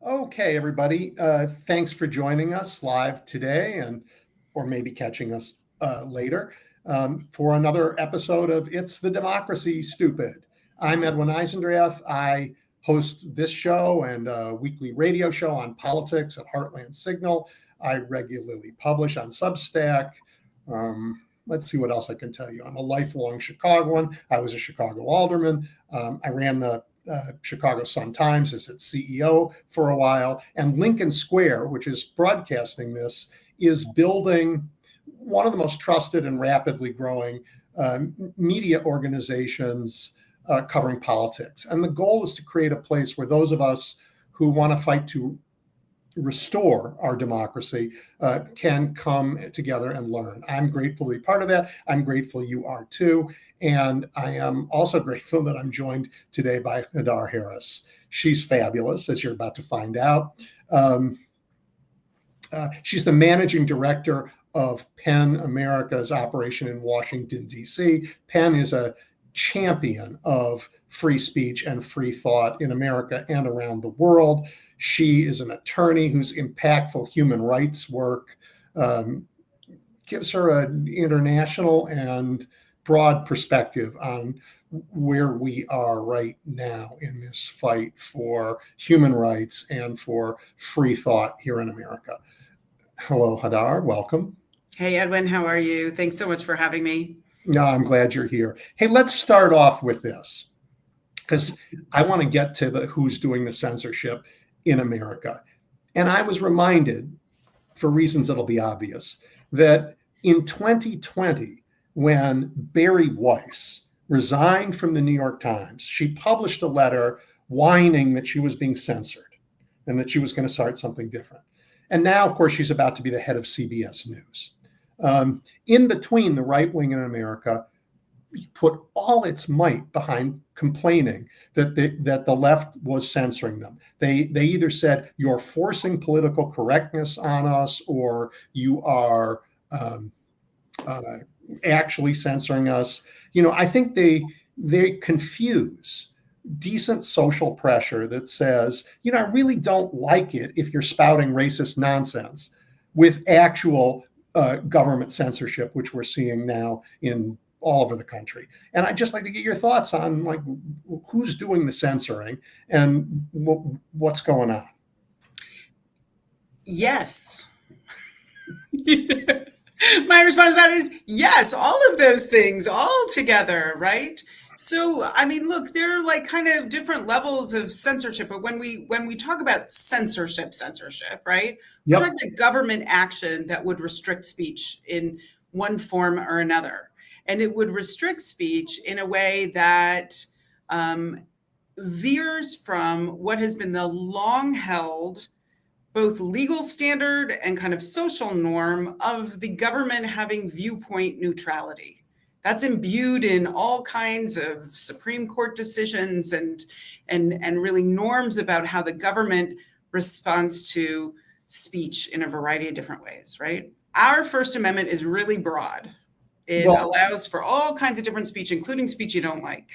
Okay, everybody. Thanks for joining us live today, or maybe catching us later for another episode of It's the Democracy, Stupid. I'm Edwin Eisendrath. I host this show and a weekly radio show on politics at Heartland Signal. I regularly publish on Substack. Let's see what else I can tell you. I'm a lifelong Chicagoan. I was a Chicago alderman. I ran the Chicago Sun-Times as its CEO for a while. And Lincoln Square, which is broadcasting this, is building one of the most trusted and rapidly growing media organizations covering politics. And the goal is to create a place where those of us who want to fight to restore our democracy can come together and learn. I'm grateful to be part of that. I'm grateful you are too. And I am also grateful that I'm joined today by Hadar Harris. She's fabulous, as you're about to find out. She's the managing director of PEN America's operation in Washington, D.C. PEN is a champion of free speech and free thought in America and around the world. She is an attorney whose impactful human rights work gives her an international and broad perspective on where we are right now in this fight for human rights and for free thought here in America. Hello, Hadar. Welcome. Hey, Edwin. How are you? Thanks so much for having me. No, I'm glad you're here. Hey, let's start off with this, because I want to get to the who's doing the censorship in America. And I was reminded, for reasons that'll be obvious, that in 2020, when Bari Weiss resigned from the New York Times, she published a letter whining that she was being censored and that she was going to start something different. And now, of course, she's about to be the head of CBS News. In between, the right wing in America put all its might behind complaining that the left was censoring them. They either said, you're forcing political correctness on us, or you are actually censoring us. You know, I think they confuse decent social pressure that says, you know, I really don't like it if you're spouting racist nonsense, with actual government censorship, which we're seeing now in all over the country. And I'd just like to get your thoughts on, like, who's doing the censoring and what's going on. Yes. My response to that is yes, all of those things all together, right? So, I mean, look, there are like kind of different levels of censorship, but when we talk about censorship, right? Yep. We're talking about government action that would restrict speech in one form or another. And it would restrict speech in a way that veers from what has been the long-held both legal standard and kind of social norm of the government having viewpoint neutrality. That's imbued in all kinds of Supreme Court decisions and really norms about how the government responds to speech in a variety of different ways, right? Our First Amendment is really broad. It allows for all kinds of different speech, including speech you don't like,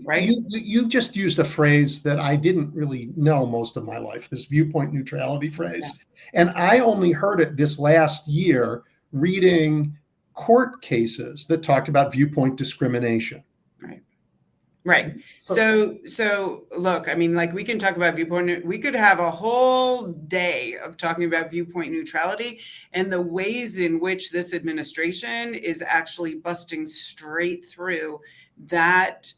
right? You've just used a phrase that I didn't really know most of my life, this viewpoint neutrality phrase. Yeah. And I only heard it this last year reading court cases that talked about viewpoint discrimination. Right. So look, I mean, like, we can talk about viewpoint. We could have a whole day of talking about viewpoint neutrality and the ways in which this administration is actually busting straight through that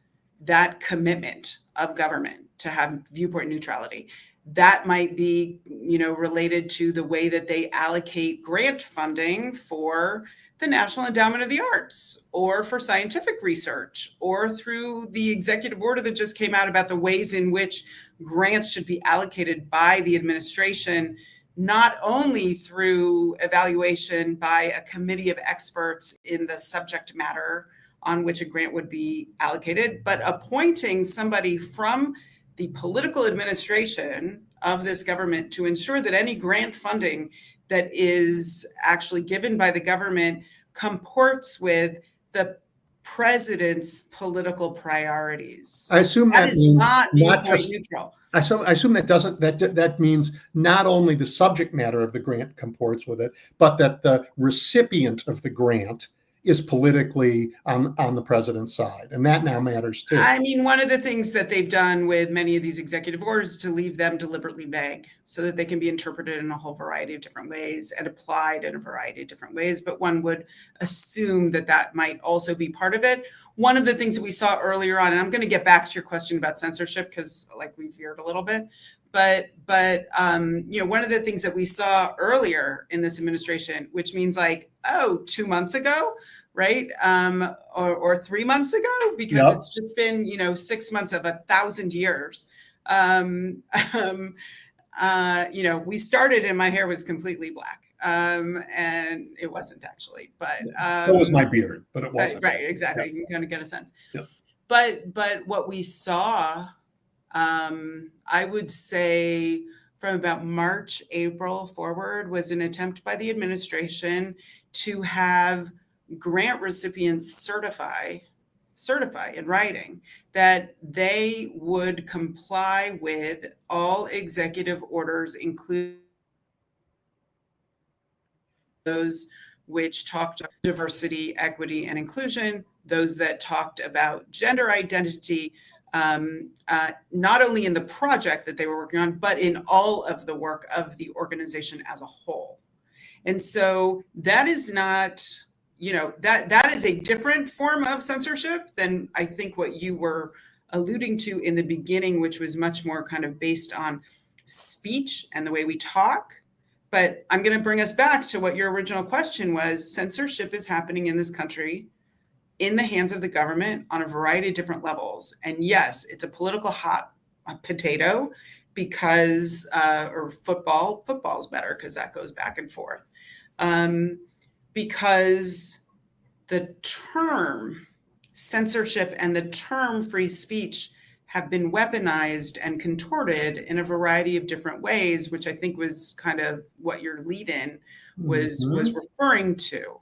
commitment of government to have viewpoint neutrality. That might be, you know, related to the way that they allocate grant funding for the National Endowment of the Arts, or for scientific research, or through the executive order that just came out about the ways in which grants should be allocated by the administration, not only through evaluation by a committee of experts in the subject matter on which a grant would be allocated, but appointing somebody from the political administration of this government to ensure that any grant funding that is actually given by the government comports with the president's political priorities. I assume That that is means not not viewpoint just. neutral. I assume that means not only the subject matter of the grant comports with it, but that the recipient of the grant is politically on the president's side, and that now matters too. I mean, one of the things that they've done with many of these executive orders is to leave them deliberately vague so that they can be interpreted in a whole variety of different ways and applied in a variety of different ways. But one would assume that that might also be part of it. One of the things that we saw earlier on, and I'm going to get back to your question about censorship because like we veered a little bit, but one of the things that we saw earlier in this administration, which means like, 2 months ago, right? Or 3 months ago, because Yep. it's just been, 6 months of 1,000 years. We started and my hair was completely black. And it wasn't actually, but so was my beard, but it wasn't. Right, exactly. Yep. You can kind of get a sense. Yep. But what we saw, I would say from about March, April forward, was an attempt by the administration to have grant recipients certify in writing that they would comply with all executive orders, including those which talked about diversity, equity, and inclusion, those that talked about gender identity, not only in the project that they were working on, but in all of the work of the organization as a whole. And so that is not, that is a different form of censorship than I think what you were alluding to in the beginning, which was much more kind of based on speech and the way we talk. But I'm going to bring us back to what your original question was. Censorship is happening in this country in the hands of the government on a variety of different levels. And yes, it's a political hot potato because, or football's better because that goes back and forth. Because the term censorship and the term free speech have been weaponized and contorted in a variety of different ways, which I think was kind of what your lead-in was referring to.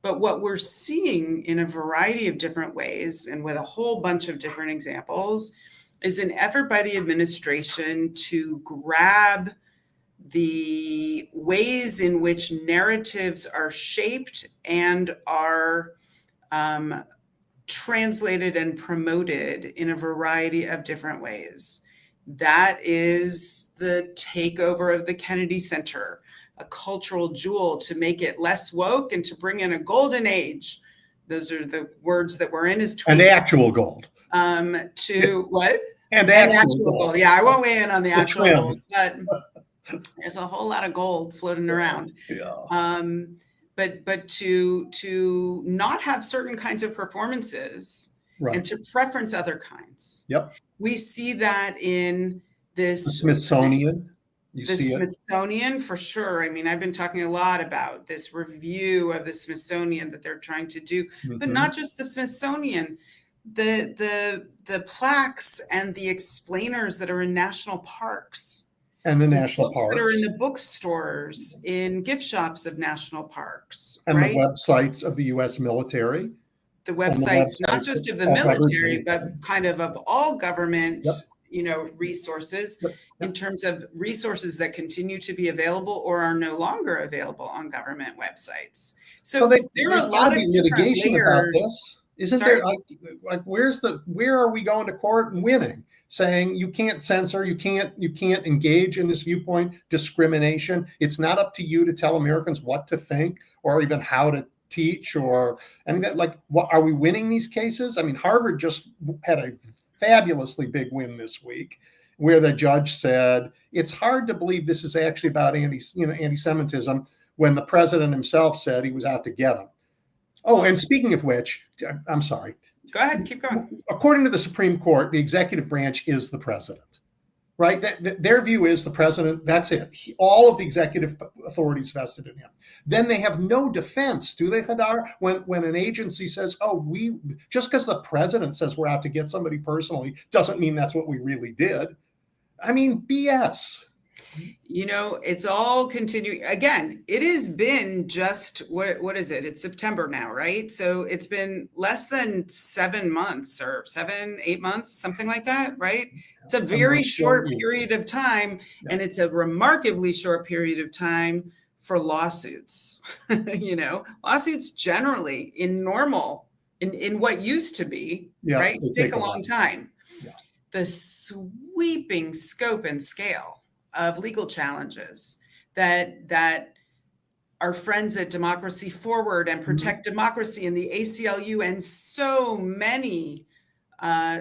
But what we're seeing in a variety of different ways and with a whole bunch of different examples is an effort by the administration to grab the ways in which narratives are shaped and are translated and promoted in a variety of different ways. That is the takeover of the Kennedy Center, a cultural jewel to make it less woke and to bring in a golden age. Those are the words that were in his tweet. And actual gold. To what? And actual gold. Yeah, I won't weigh in on the actual twin. gold, but there's a whole lot of gold floating around. Yeah. But to not have certain kinds of performances and to preference other kinds. Yep. We see that in this the Smithsonian. Smithsonian for sure. I mean, I've been talking a lot about this review of the Smithsonian that they're trying to do, but not just the Smithsonian, the plaques and the explainers that are in national parks. And the national parks that are in the bookstores, in gift shops of national parks, and the websites of the U.S. military. The websites, not just of the military, but kind of all government, resources, in terms of resources that continue to be available or are no longer available on government websites. So there are a lot of mitigation about this. Isn't there like where are we going to court and winning? Saying you can't censor, you can't engage in this viewpoint discrimination. It's not up to you to tell Americans what to think or even how to teach or anything. Like, what are we winning these cases? I mean, Harvard just had a fabulously big win this week, where the judge said it's hard to believe this is actually about anti-Semitism when the president himself said he was out to get him. Oh, and speaking of which, I'm sorry. Go ahead, keep going. According to the Supreme Court, the executive branch is the president, right? Their view is the president, that's it. All of the executive authorities vested in him. Then they have no defense, do they, Hadar? When an agency says, just because the president says we're out to get somebody personally, doesn't mean that's what we really did. I mean, BS. You know, it's all continuing. Again, it has been just what is it? It's September now, right? So it's been less than 7 months or 7, 8 months, something like that, right? It's a very short period of time, and it's a remarkably short period of time for lawsuits. You know, lawsuits generally in normal, in what used to be, right, take a long time. The sweeping scope and scale of legal challenges that our friends at Democracy Forward and Protect Democracy and the ACLU and so many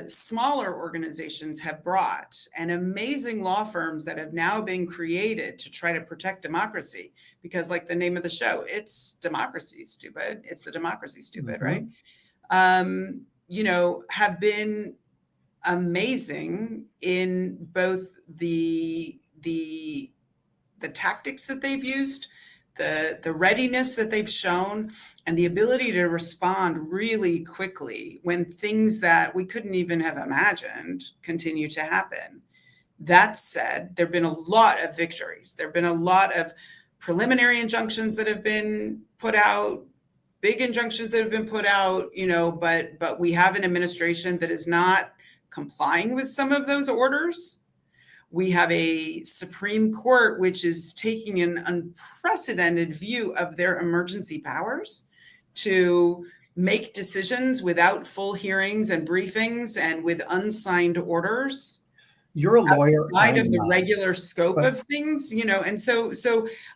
smaller organizations have brought, and amazing law firms that have now been created to try to protect democracy, because like the name of the show, it's democracy stupid. It's the democracy stupid, right? You know, have been amazing in both the tactics that they've used, the readiness that they've shown, and the ability to respond really quickly when things that we couldn't even have imagined continue to happen. That said, there have been a lot of victories. There have been a lot of preliminary injunctions that have been put out, big injunctions that have been put out, you know, but we have an administration that is not complying with some of those orders. We have a Supreme Court which is taking an unprecedented view of their emergency powers to make decisions without full hearings and briefings and with unsigned orders. You're a lawyer. Outside of the regular scope of things, you know, and so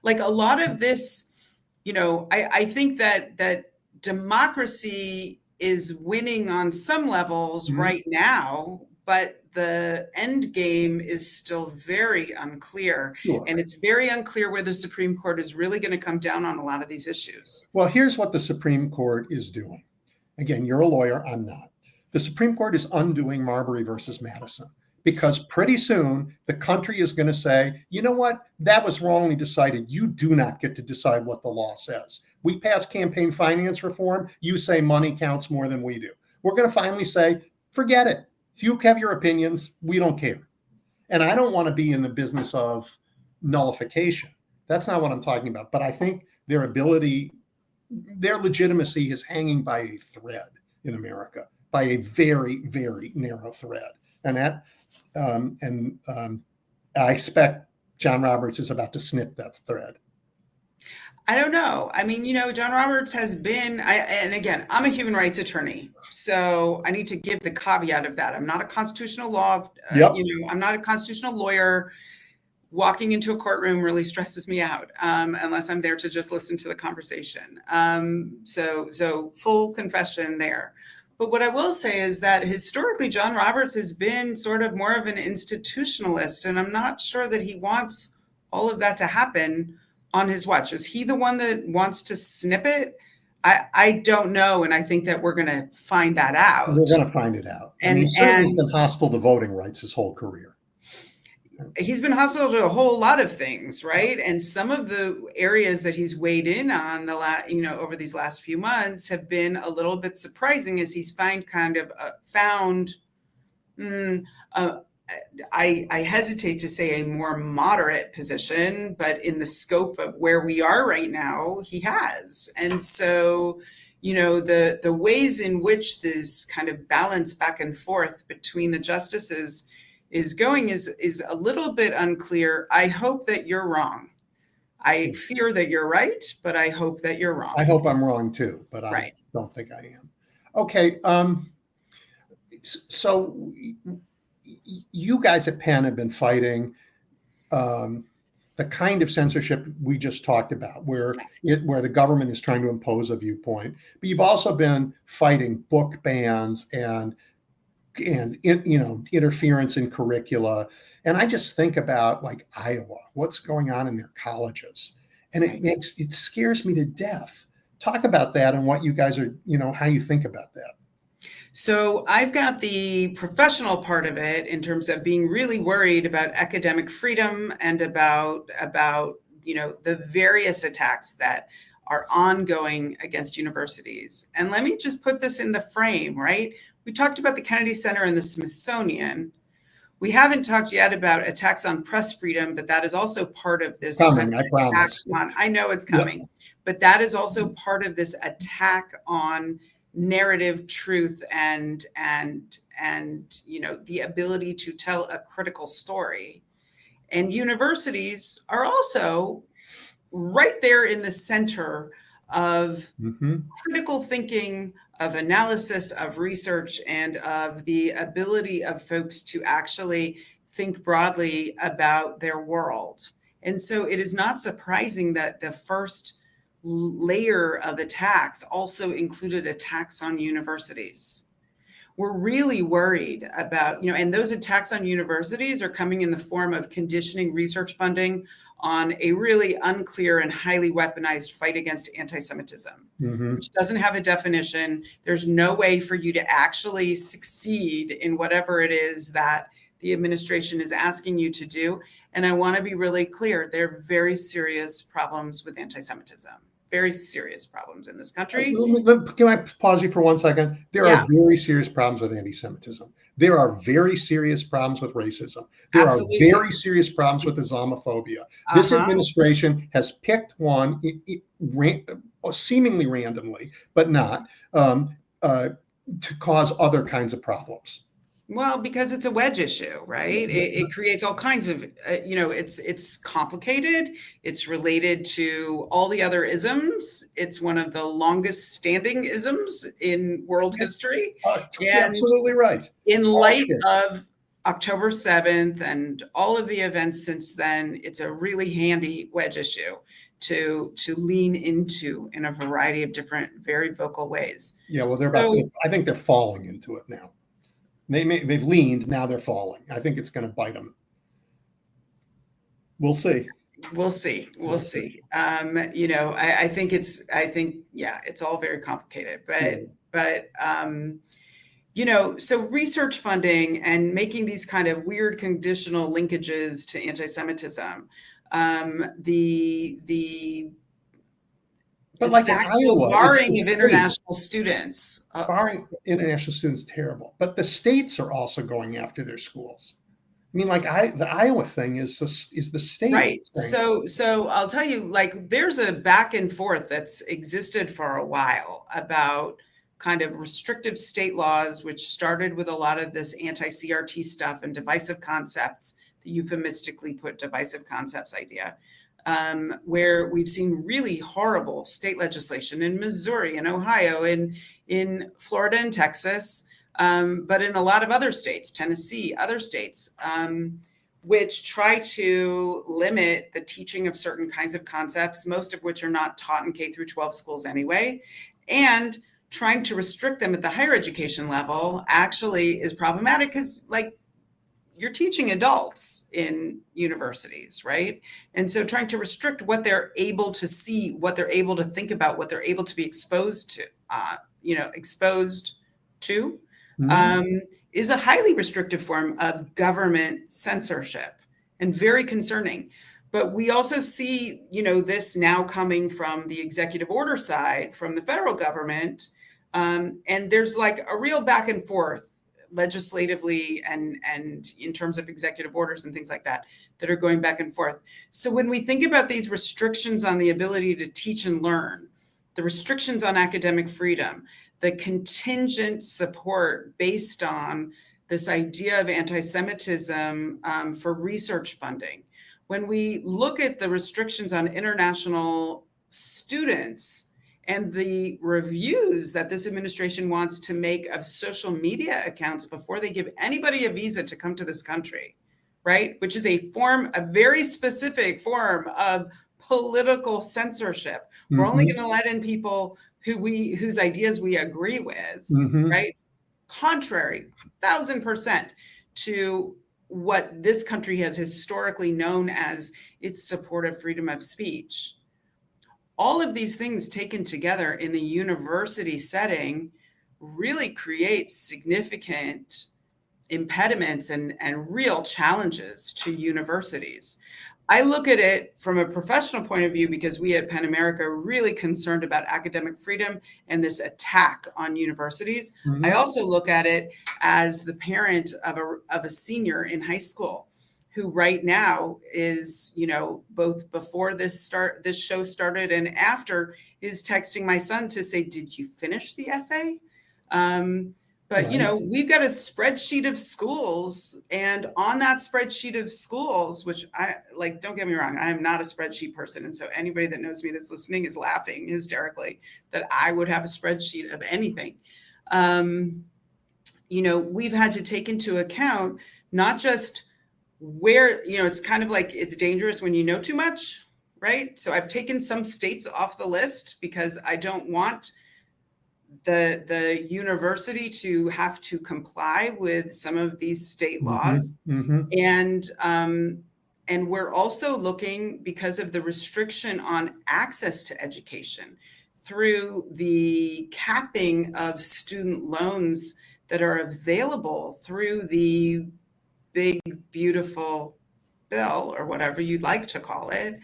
like a lot of this, you know, I think that democracy is winning on some levels right now, but the end game is still very unclear. And it's very unclear where the Supreme Court is really going to come down on a lot of these issues. Well, here's what the Supreme Court is doing. Again, you're a lawyer, I'm not. The Supreme Court is undoing Marbury versus Madison, because pretty soon the country is going to say, you know what, that was wrongly decided. You do not get to decide what the law says. We pass campaign finance reform. You say money counts more than we do. We're going to finally say, forget it. You have your opinions. We don't care. And I don't want to be in the business of nullification. That's not what I'm talking about. But I think their ability, their legitimacy is hanging by a thread in America, by a very, very narrow thread. And that, I expect John Roberts is about to snip that thread. I don't know. I mean, you know, John Roberts has been, and again, I'm a human rights attorney, so I need to give the caveat of that. I'm not a constitutional law, you know, I'm not a constitutional lawyer. Walking into a courtroom really stresses me out, unless I'm there to just listen to the conversation. So full confession there. But what I will say is that historically, John Roberts has been sort of more of an institutionalist, and I'm not sure that he wants all of that to happen on his watch. Is he the one that wants to snip it? I don't know, and I think that we're going to find that out. We're going to find it out. And he's certainly been hostile to voting rights his whole career. He's been hostile to a whole lot of things, right? And some of the areas that he's weighed in on over these last few months have been a little bit surprising, as he's found I hesitate to say a more moderate position, but in the scope of where we are right now, he has. And so, you know, the ways in which this kind of balance back and forth between the justices is going is a little bit unclear. I hope that you're wrong. I fear that you're right, but I hope that you're wrong. I hope I'm wrong too, but I don't think I am. Okay. So you guys at Penn have been fighting the kind of censorship we just talked about, where the government is trying to impose a viewpoint. But you've also been fighting book bans and interference in curricula. And I just think about like Iowa, what's going on in their colleges, and it scares me to death. Talk about that and what you guys are, how you think about that. So I've got the professional part of it in terms of being really worried about academic freedom and about the various attacks that are ongoing against universities. And let me just put this in the frame, right? We talked about the Kennedy Center and the Smithsonian. We haven't talked yet about attacks on press freedom, but that is also part of this Coming, kind I of promise. attack on, I know it's Yep. coming, but that is also part of this attack on narrative truth and the ability to tell a critical story. And universities are also right there in the center of critical thinking, of analysis, of research, and of the ability of folks to actually think broadly about their world. And so it is not surprising that the first layer of attacks also included attacks on universities. We're really worried about, and those attacks on universities are coming in the form of conditioning research funding on a really unclear and highly weaponized fight against anti-Semitism, which doesn't have a definition. There's no way for you to actually succeed in whatever it is that the administration is asking you to do. And I want to be really clear, there are very serious problems with anti-Semitism. Very serious problems in this country. Can I pause you for 1 second? There are very serious problems with anti-Semitism. There are very serious problems with racism. There are very serious problems with Islamophobia. This administration has picked one seemingly randomly, but not, to cause other kinds of problems. Well, because it's a wedge issue, right? It creates all kinds of, it's complicated. It's related to all the other isms. It's one of the longest standing isms in world history. You're absolutely right. In light of October 7th and all of the events since then, it's a really handy wedge issue to lean into in a variety of different, very vocal ways. Yeah, well, I think they're falling into it now. They've leaned, now they're falling. I think it's going to bite them. We'll see. We'll see. I think it's all very complicated, but so research funding and making these kind of weird conditional linkages to anti-Semitism, but like in Iowa, barring of international students. Barring international students, terrible. But the states are also going after their schools. I mean, like the Iowa thing is the state. Right. Thing. So I'll tell you, like, there's a back and forth that's existed for a while about kind of restrictive state laws, which started with a lot of this anti-CRT stuff and divisive concepts, the euphemistically put divisive concepts idea. Where we've seen really horrible state legislation in Missouri and Ohio, in Florida and Texas, but in a lot of other states, Tennessee, other states, which try to limit the teaching of certain kinds of concepts, most of which are not taught in K through 12 schools anyway, and trying to restrict them at the higher education level actually is problematic because, like, you're teaching adults in universities, right? And so trying to restrict what they're able to see, what they're able to think about, what they're able to be exposed to, is a highly restrictive form of government censorship and very concerning. But we also see, this now coming from the executive order side, from the federal government, and there's like a real back and forth legislatively and in terms of executive orders and things like that are going back and forth. So when we think about these restrictions on the ability to teach and learn, the restrictions on academic freedom, the contingent support based on this idea of anti-Semitism for research funding, when we look at the restrictions on international students and the reviews that this administration wants to make of social media accounts before they give anybody a visa to come to this country, right? Which is a very specific form of political censorship. We're only going to let in people whose ideas we agree with, right? Contrary, 1,000% to what this country has historically known as its support of freedom of speech. All of these things taken together in the university setting really create significant impediments and real challenges to universities. I look at it from a professional point of view because we at PEN America are really concerned about academic freedom and this attack on universities. Mm-hmm. I also look at it as the parent of a senior in high school who right now is, both before this show started and after, is texting my son to say, "Did you finish the essay?" But, Right. We've got a spreadsheet of schools, and on that spreadsheet of schools, which don't get me wrong, I am not a spreadsheet person. And so anybody that knows me that's listening is laughing hysterically that I would have a spreadsheet of anything. We've had to take into account not just where, it's kind of like it's dangerous when you know too much, right? So I've taken some states off the list because I don't want the university to have to comply with some of these state laws. Mm-hmm. And we're also looking, because of the restriction on access to education through the capping of student loans that are available through the big, beautiful bill, or whatever you'd like to call it,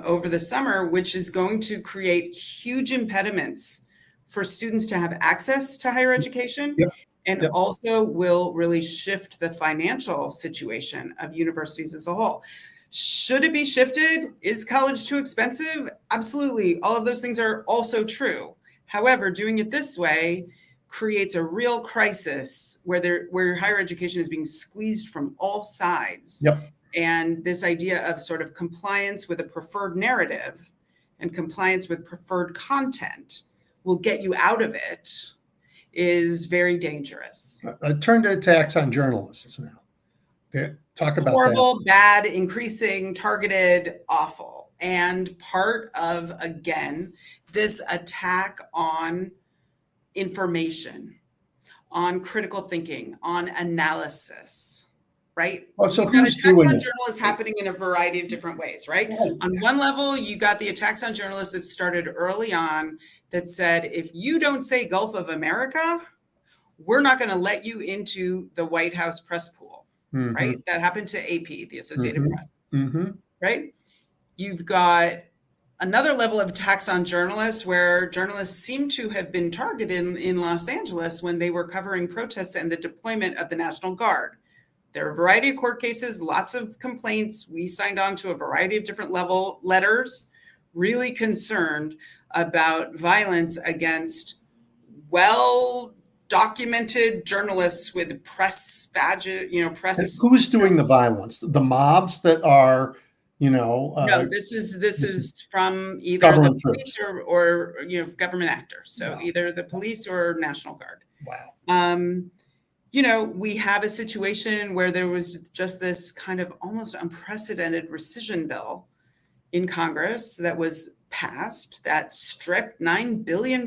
over the summer, which is going to create huge impediments for students to have access to higher education. Yep. And Yep. also will really shift the financial situation of universities as a whole. Should it be shifted? Is college too expensive? Absolutely. All of those things are also true. However, doing it this way creates a real crisis where higher education is being squeezed from all sides. Yep. And this idea of sort of compliance with a preferred narrative and compliance with preferred content will get you out of it is very dangerous. I turned to attacks on journalists now. Okay. Talk about horrible, that. bad, increasing, targeted, awful. And part of, again, this attack on information, on critical thinking, on analysis, right? Oh, so You've got who's attacks doing on it? journalists happening in a variety of different ways, right? Right. On one level, you got the attacks on journalists that started early on that said, if you don't say Gulf of America, we're not going to let you into the White House press pool, Mm-hmm. right? That happened to AP, the Associated Press, Mm-hmm. right? You've got another level of attacks on journalists where journalists seem to have been targeted in Los Angeles when they were covering protests and the deployment of the National Guard. There are a variety of court cases, lots of complaints. We signed on to a variety of different letters, really concerned about violence against well-documented journalists with press badges, press. And who's doing the violence? The mobs that are, No, this is from either government the police troops. or government actors. So Wow. either the police or National Guard. Wow. We have a situation where there was just this kind of almost unprecedented rescission bill in Congress that was passed that stripped $9 billion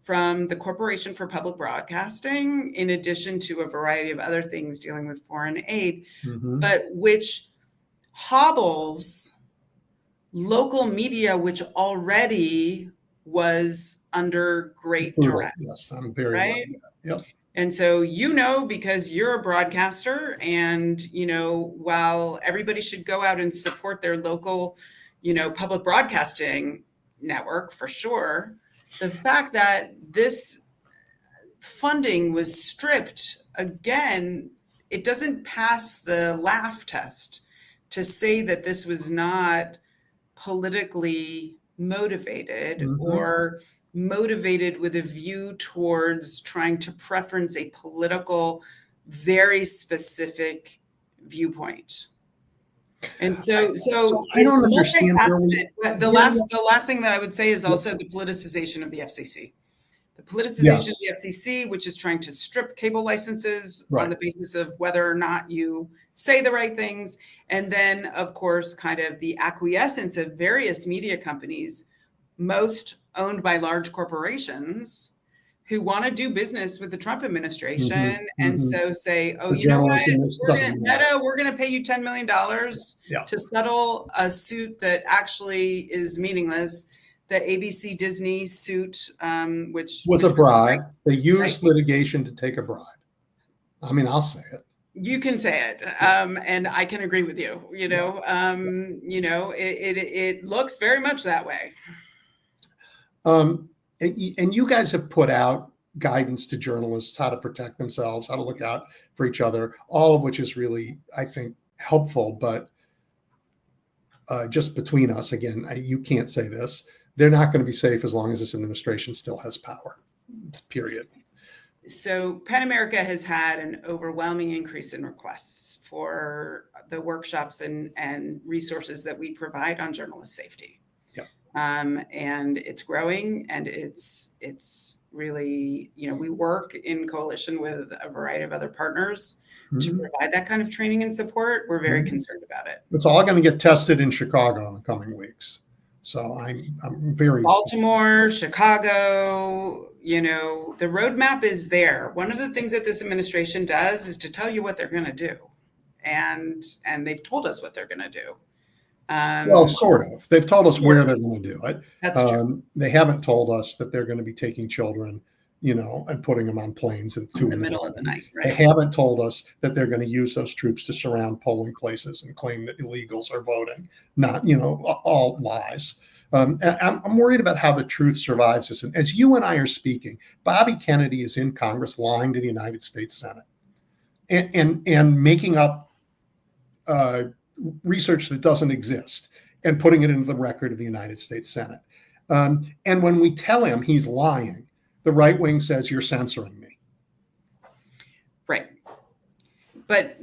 from the Corporation for Public Broadcasting, in addition to a variety of other things dealing with foreign aid, Mm-hmm. but which hobbles local media, which already was under great duress. Yes, I'm very right? Yep. And so, because you're a broadcaster and, while everybody should go out and support their local, public broadcasting network for sure, the fact that this funding was stripped, again, it doesn't pass the laugh test to say that this was not politically motivated or motivated with a view towards trying to preference a political, very specific viewpoint. And so I don't understand really. The last thing that I would say is also the politicization of the FCC. The politicization of the FCC, which is trying to strip cable licenses on the basis of whether or not you say the right things. And then, of course, kind of the acquiescence of various media companies, most owned by large corporations, who want to do business with the Trump administration and so say, oh, you know what, we're going to pay you $10 million to settle a suit that actually is meaningless. The ABC Disney suit, which was a bribe. They used litigation to take a bribe. I mean, I'll say it. You can say it, and I can agree with you. It looks very much that way. And you guys have put out guidance to journalists how to protect themselves, how to look out for each other, all of which is really, I think, helpful. But just between us, again, you can't say this. They're not going to be safe as long as this administration still has power, period. So PEN America has had an overwhelming increase in requests for the workshops and resources that we provide on journalist safety. Yep. And it's growing, and it's really, we work in coalition with a variety of other partners to provide that kind of training and support. We're very concerned about it. It's all going to get tested in Chicago in the coming weeks. So I'm very Baltimore, Chicago, the roadmap is there. One of the things that this administration does is to tell you what they're going to do. And they've told us what they're going to do. Well, sort of. They've told us where they're going to do it. That's true. They haven't told us that they're going to be taking children, and putting them on planes in the middle of the night. Right? They haven't told us that they're going to use those troops to surround polling places and claim that illegals are voting. Not, all lies. I'm worried about how the truth survives this. And as you and I are speaking, Bobby Kennedy is in Congress lying to the United States Senate and making up research that doesn't exist and putting it into the record of the United States Senate. And when we tell him he's lying, the right wing says, you're censoring me. Right. But,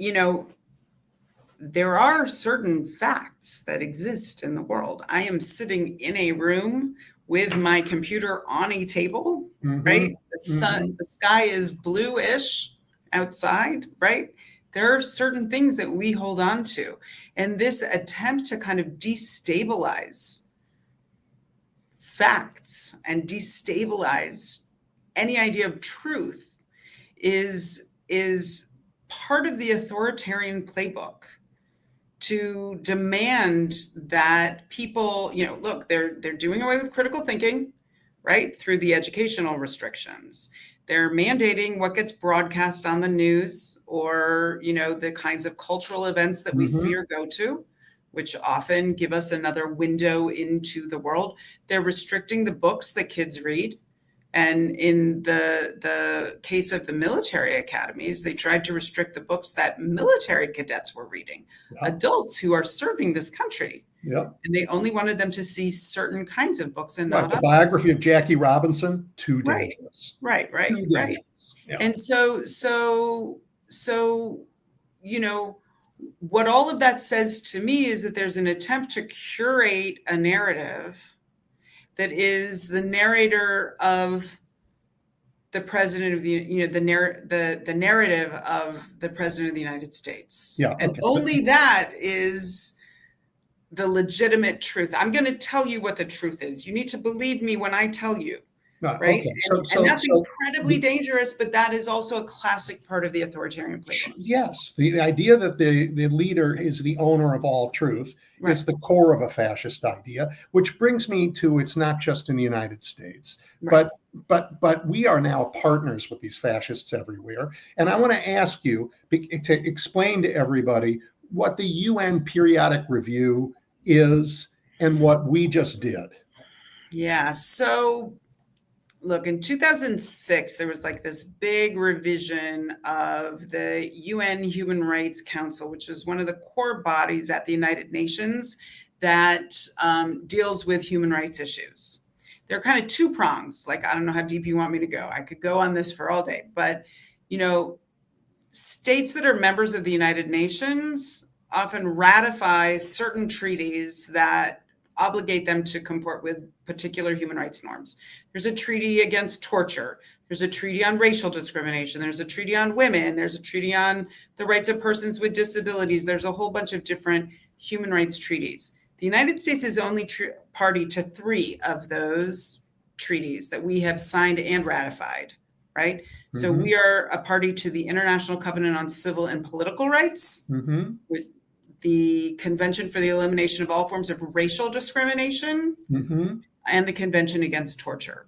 there are certain facts that exist in the world. I am sitting in a room with my computer on a table, right? The sky is bluish outside, right? There are certain things that we hold on to. And this attempt to kind of destabilize facts and destabilize any idea of truth is part of the authoritarian playbook to demand that people, look, they're doing away with critical thinking, right? Through the educational restrictions. They're mandating what gets broadcast on the news or, the kinds of cultural events that we see or go to, which often give us another window into the world. They're restricting the books that kids read. And in the case of the military academies, they tried to restrict the books that military cadets were reading, adults who are serving this country. Yeah. And they only wanted them to see certain kinds of books and not the others. biography of Jackie Robinson, too dangerous. Right. Too dangerous. Yeah. And so, what all of that says to me is that there's an attempt to curate a narrative that is the narrator of the president of the narrative of the president of the United States. Yeah, and only that is the legitimate truth. I'm going to tell you what the truth is. You need to believe me when I tell you. Right. Okay. And that's incredibly dangerous, but that is also a classic part of the authoritarian playbook. Yes. The idea that the leader is the owner of all truth is the core of a fascist idea, which brings me to, it's not just in the United States, but we are now partners with these fascists everywhere. And I want to ask you to explain to everybody what the UN Periodic Review is and what we just did. Yeah. So look, in 2006, there was like this big revision of the UN Human Rights Council, which was one of the core bodies at the United Nations that deals with human rights issues. There are kind of two prongs. Like, I don't know how deep you want me to go. I could go on this for all day. But, states that are members of the United Nations often ratify certain treaties that obligate them to comport with particular human rights norms. There's a treaty against torture. There's a treaty on racial discrimination. There's a treaty on women. There's a treaty on the rights of persons with disabilities. There's a whole bunch of different human rights treaties. The United States is only party to 3 of those treaties that we have signed and ratified, right? So we are a party to the International Covenant on Civil and Political Rights, with the Convention for the Elimination of All Forms of Racial Discrimination, and the Convention Against Torture.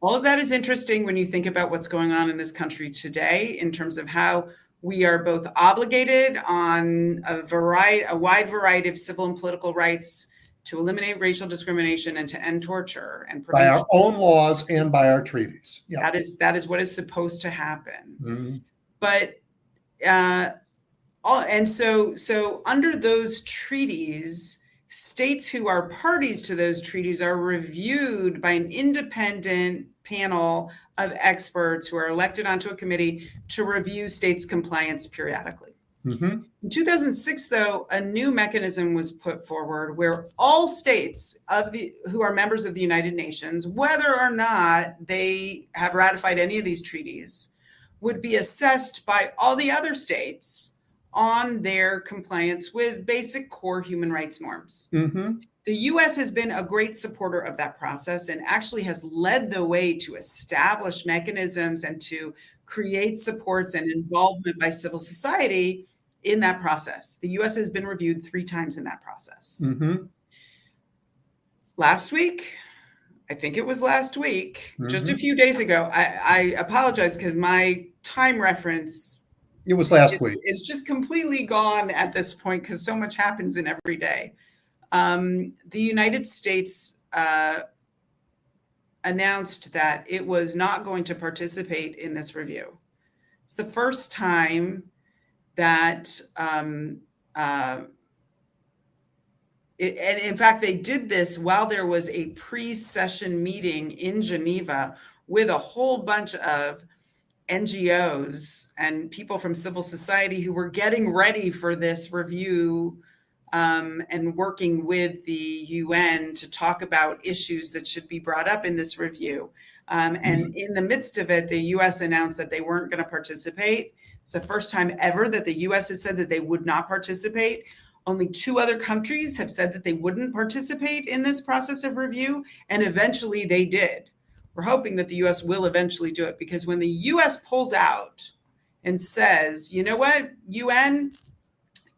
All of that is interesting when you think about what's going on in this country today in terms of how we are both obligated on a wide variety of civil and political rights to eliminate racial discrimination and to end torture and by our own laws and by our treaties. Yep. That is what is supposed to happen. Mm-hmm. But so under those treaties, states who are parties to those treaties are reviewed by an independent panel of experts who are elected onto a committee to review states' compliance periodically. Mm-hmm. In 2006, though, a new mechanism was put forward where all states who are members of the United Nations, whether or not they have ratified any of these treaties, would be assessed by all the other states on their compliance with basic core human rights norms. Mm-hmm. The US has been a great supporter of that process and actually has led the way to establish mechanisms and to create supports and involvement by civil society in that process. The US has been reviewed 3 times in that process. Mm-hmm. Last week, I think it was last week, mm-hmm. just a few days ago, I apologize because my time reference, it was last week. It's just completely gone at this point because so much happens in every day. The United States announced that it was not going to participate in this review. It's the first time that, and in fact, they did this while there was a pre-session meeting in Geneva with a whole bunch of NGOs and people from civil society who were getting ready for this review and working with the UN to talk about issues that should be brought up in this review. And in the midst of it, the US announced that they weren't going to participate. It's the first time ever that the US has said that they would not participate. Only 2 other countries have said that they wouldn't participate in this process of review, and eventually they did. We're hoping that the US will eventually do it, because when the US pulls out and says, you know what, UN,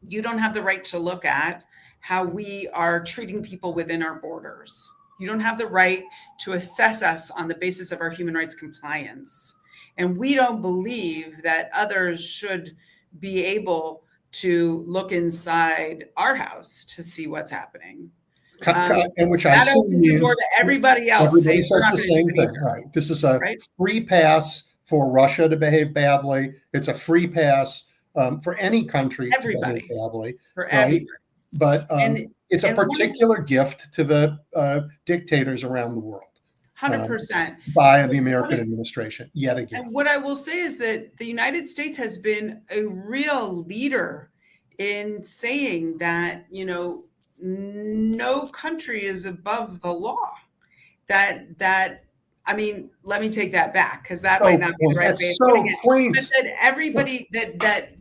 you don't have the right to look at how we are treating people within our borders. You don't have the right to assess us on the basis of our human rights compliance. And we don't believe that others should be able to look inside our house to see what's happening. And which I that assume opens the door to everybody else. Everybody says the same thing, right? This is a free pass for Russia to behave badly. It's a free pass for any country to behave badly. For everybody. But it's a particular gift to the dictators around the world. 100%. By the American administration, yet again. And what I will say is that the United States has been a real leader in saying that, you know, no country is above the law. That I mean, let me take that back, because that might not be the right way of putting it. But that everybody that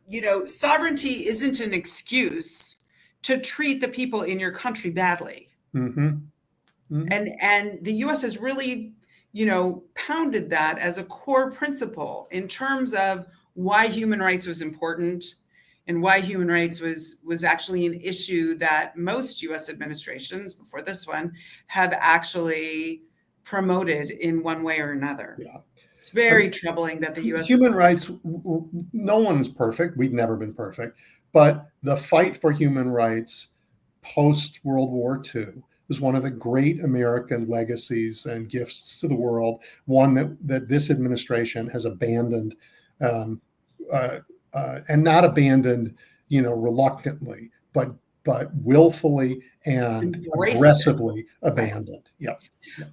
you know, sovereignty isn't an excuse to treat the people in your country badly. Mm-hmm. Mm-hmm. And the US has really, you know, pounded that as a core principle in terms of why human rights was important and why human rights was actually an issue that most US administrations before this one have actually promoted in one way or another. Yeah. It's very troubling that the US human rights, no one is perfect. We've never been perfect. But the fight for human rights post World War II was one of the great American legacies and gifts to the world, one that this administration has abandoned, and not abandoned, you know, reluctantly, but willfully and aggressively abandoned. Yep.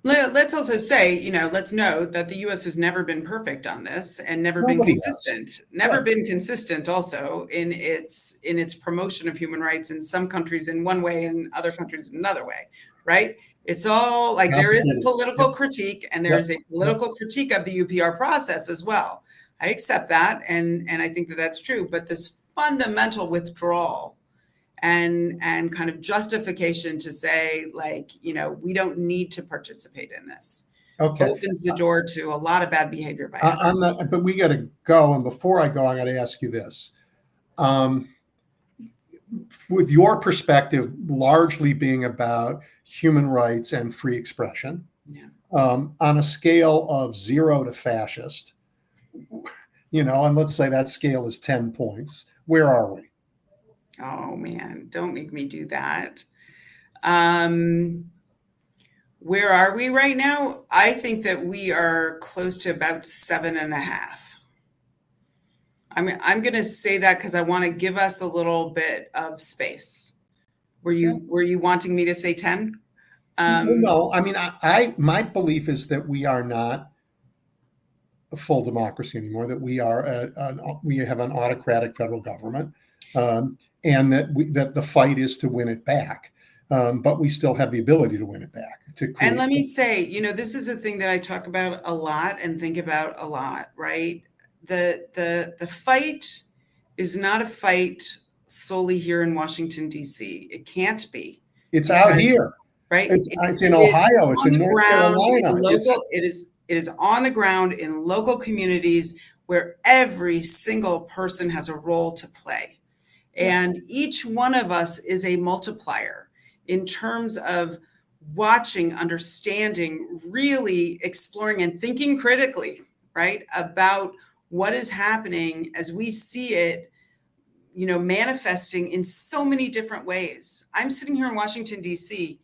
Let's also say, you know, let's note that the US has never been perfect on this and never been consistent. Never been consistent also in its promotion of human rights in some countries in one way and other countries in another way, right? It's all like there is a political critique, and there is a political critique of the UPR process as well. I accept that, and I think that that's true, but this fundamental withdrawal and kind of justification to say, like, you know, we don't need to participate in this. Opens the door to a lot of bad behavior by others. But we got to go. And before I go, I got to ask you this. with your perspective largely being about human rights and free expression, Yeah. on a scale of 0 to fascist, and let's say that scale is 10 points, where are we? Oh man, don't make me do that. Where are we right now? I think that we are close to about 7.5. I'm going to say that because I want to give us a little bit of space. Were you wanting me to say 10? No, I mean, my belief is that we are not a full democracy anymore, that we are we have an autocratic federal government, and that the fight is to win it back. But we still have the ability to win it back. And let me say, this is a thing that I talk about a lot and think about a lot, right? The fight is not a fight solely here in Washington, D.C. It can't be. It's out here. Right? It's in Ohio. It's in North Carolina. It is on the ground in local communities where every single person has a role to play. And each one of us is a multiplier in terms of watching, understanding, really exploring and thinking critically, right, about what is happening as we see it, manifesting in so many different ways. I'm sitting here in Washington, D.C.,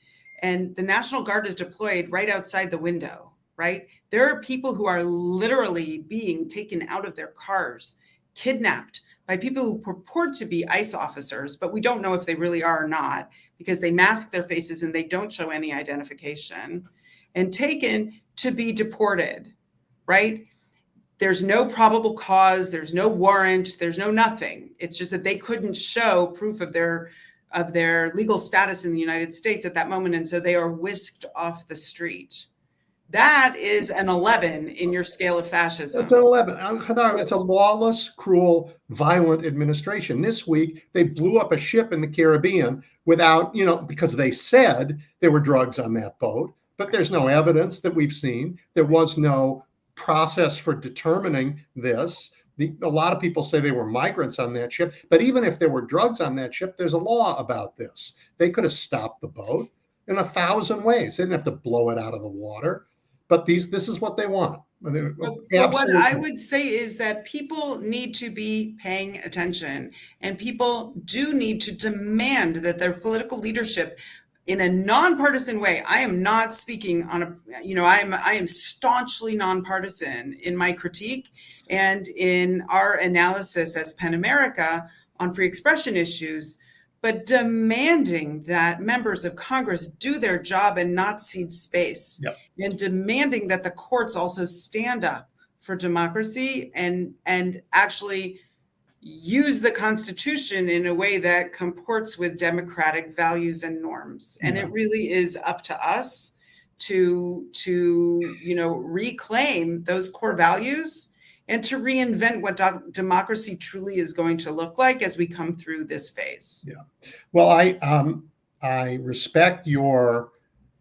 and the National Guard is deployed right outside the window, right? There are people who are literally being taken out of their cars, kidnapped by people who purport to be ICE officers, but we don't know if they really are or not because they mask their faces and they don't show any identification, and taken to be deported, right? There's no probable cause, there's no warrant, there's no nothing. It's just that they couldn't show proof of their legal status in the United States at that moment, and so they are whisked off the street. That is an 11 in your scale of fascism. It's an 11. Hadar, it's a lawless, cruel, violent administration. This week, they blew up a ship in the Caribbean without, because they said there were drugs on that boat, but there's no evidence that we've seen. There was no process for determining this. A lot of people say they were migrants on that ship, but even if there were drugs on that ship, there's a law about this. They could have stopped the boat in 1,000 ways. They didn't have to blow it out of the water, but this is what they want. But what I would say is that people need to be paying attention, and people do need to demand that their political leadership, in a nonpartisan way. I am not speaking on I am staunchly nonpartisan in my critique and in our analysis as PEN America on free expression issues, but demanding that members of Congress do their job and not cede space, and demanding that the courts also stand up for democracy and actually use the Constitution in a way that comports with democratic values and norms. And it really is up to us to reclaim those core values and to reinvent what democracy truly is going to look like as we come through this phase. Yeah. Well, I respect your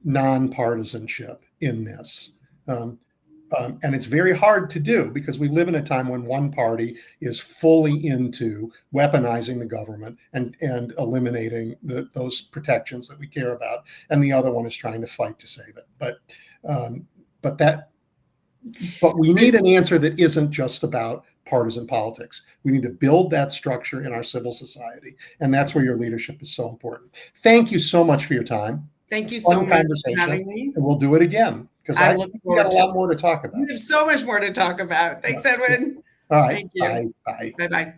nonpartisanship in this. And it's very hard to do because we live in a time when one party is fully into weaponizing the government and eliminating those protections that we care about, and the other one is trying to fight to save it. But we need an answer that isn't just about partisan politics. We need to build that structure in our civil society, and that's where your leadership is so important. Thank you so much for your time. Thank you so much for having me. And we'll do it again. Because I look forward to a lot more to talk about. We have so much more to talk about. Thanks, Edwin. All right. Thank you. Bye. Bye-bye.